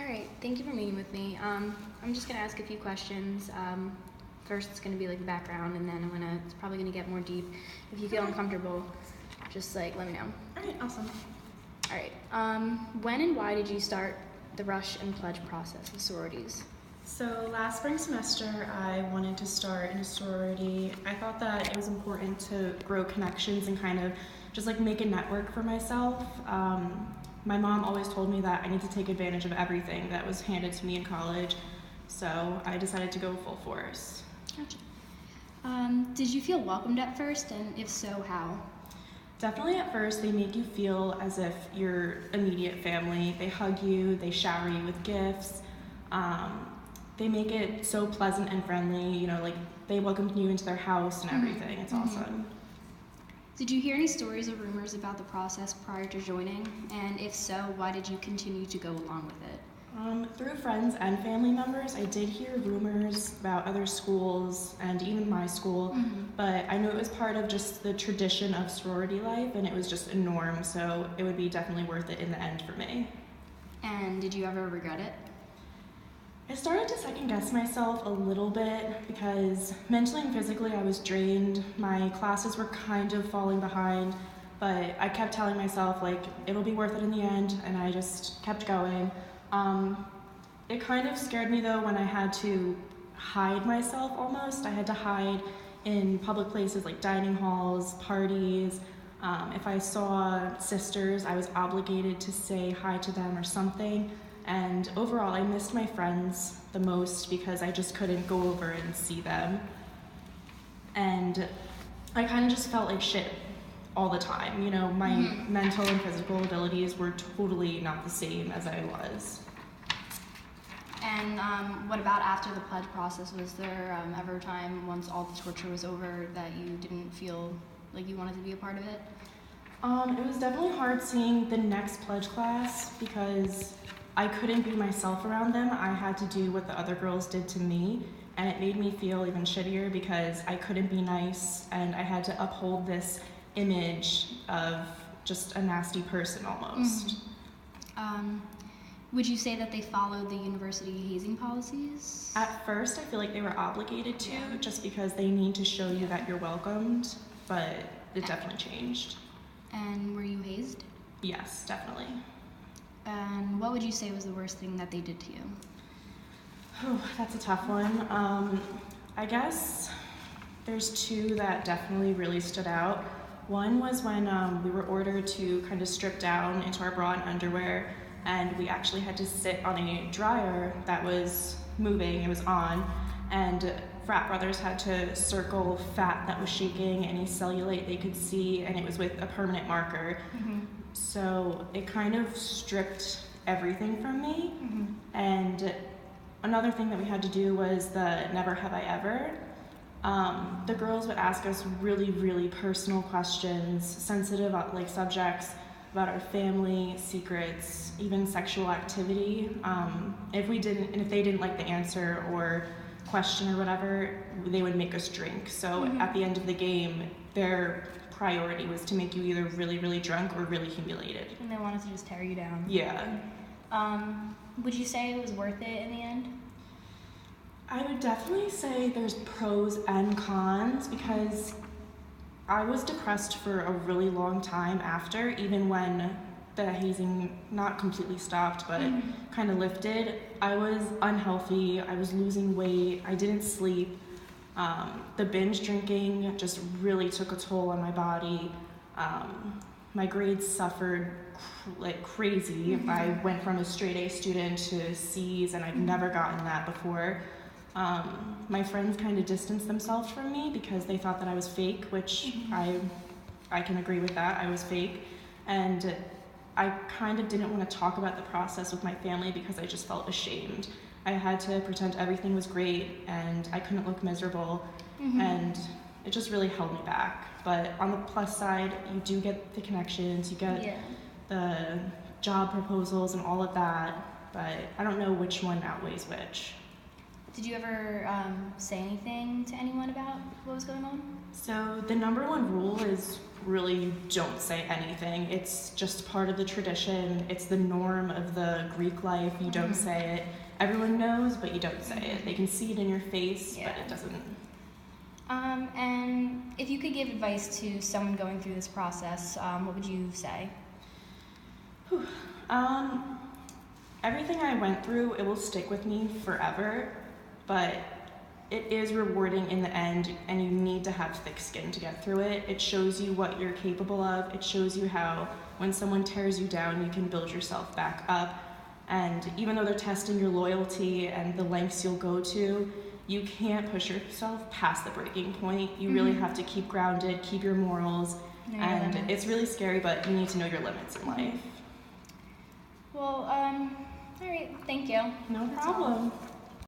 right, thank you for meeting with me. I'm just gonna ask a few questions. First, it's gonna be like the background, and then it's probably gonna get more deep. If you feel uncomfortable, just like let me know. All right, awesome. All right. When and why did you start the rush and pledge process with sororities? So last spring semester, I wanted to start in a sorority. I thought that it was important to grow connections and kind of just like make a network for myself. My mom always told me that I need to take advantage of everything that was handed to me in college, so I decided to go full force. Gotcha. Did you feel welcomed at first, and if so, how? Definitely at first, they make you feel as if you're immediate family. They hug you, they shower you with gifts. They make it so pleasant and friendly, like they welcome you into their house and everything. It's awesome. Did you hear any stories or rumors about the process prior to joining? And if so, why did you continue to go along with it? Through friends and family members, I did hear rumors about other schools and even my school, but I knew it was part of just the tradition of sorority life and it was just a norm, so it would be definitely worth it in the end for me. And did you ever regret it? I started to second guess myself a little bit because mentally and physically I was drained. My classes were kind of falling behind, but I kept telling myself like it'll be worth it in the end, and I just kept going. It kind of scared me though when I had to hide myself almost. I had to hide in public places like dining halls, parties. If I saw sisters, I was obligated to say hi to them or something. And overall, I missed my friends the most because I just couldn't go over and see them. And I kind of just felt like shit all the time. My mental and physical abilities were totally not the same as I was. And what about after the pledge process? Was there ever a time once all the torture was over that you didn't feel like you wanted to be a part of it? It was definitely hard seeing the next pledge class because I couldn't be myself around them. I had to do what the other girls did to me, and it made me feel even shittier because I couldn't be nice and I had to uphold this image of just a nasty person almost. Would you say that they followed the university hazing policies? At first, I feel like they were obligated to just because they need to show you that you're welcomed, but it definitely changed. And were you hazed? Yes, definitely. And what would you say was the worst thing that they did to you? Oh, that's a tough one. I guess there's two that definitely really stood out. One was when we were ordered to kind of strip down into our bra and underwear, and we actually had to sit on a dryer that was moving, it was on, and frat brothers had to circle fat that was shaking, any cellulite they could see, and it was with a permanent marker. So it kind of stripped everything from me. And another thing that we had to do was the never have I ever. The girls would ask us really, really personal questions, sensitive like subjects about our family, secrets, even sexual activity. If they didn't like the answer or question or whatever, they would make us drink. So at the end of the game, their priority was to make you either really, really drunk or really humiliated. And they wanted to just tear you down. Yeah. Would you say it was worth it in the end? I would definitely say there's pros and cons because I was depressed for a really long time after, even when the hazing not completely stopped, but kind of lifted. I was unhealthy, I was losing weight, I didn't sleep. The binge drinking just really took a toll on my body. My grades suffered like crazy. I went from a straight A student to C's, and I've never gotten that before. My friends kind of distanced themselves from me because they thought that I was fake, which I can agree with that. I was fake. And I kind of didn't want to talk about the process with my family because I just felt ashamed. I had to pretend everything was great and I couldn't look miserable, and it just really held me back. But on the plus side, you do get the connections, you get the job proposals and all of that, but I don't know which one outweighs which. Did you ever say anything to anyone about what was going on? So the number one rule is really you don't say anything. It's just part of the tradition. It's the norm of the Greek life. You don't say it. Everyone knows, but you don't say it. They can see it in your face, but it doesn't. And if you could give advice to someone going through this process, what would you say? Everything I went through, it will stick with me forever, but it is rewarding in the end, and you need to have thick skin to get through it. It shows you what you're capable of. It shows you how when someone tears you down, you can build yourself back up. And even though they're testing your loyalty and the lengths you'll go to, you can't push yourself past the breaking point. You really have to keep grounded, keep your morals, and it's really scary, but you need to know your limits in life. Well, all right, thank you. No That's all. problem.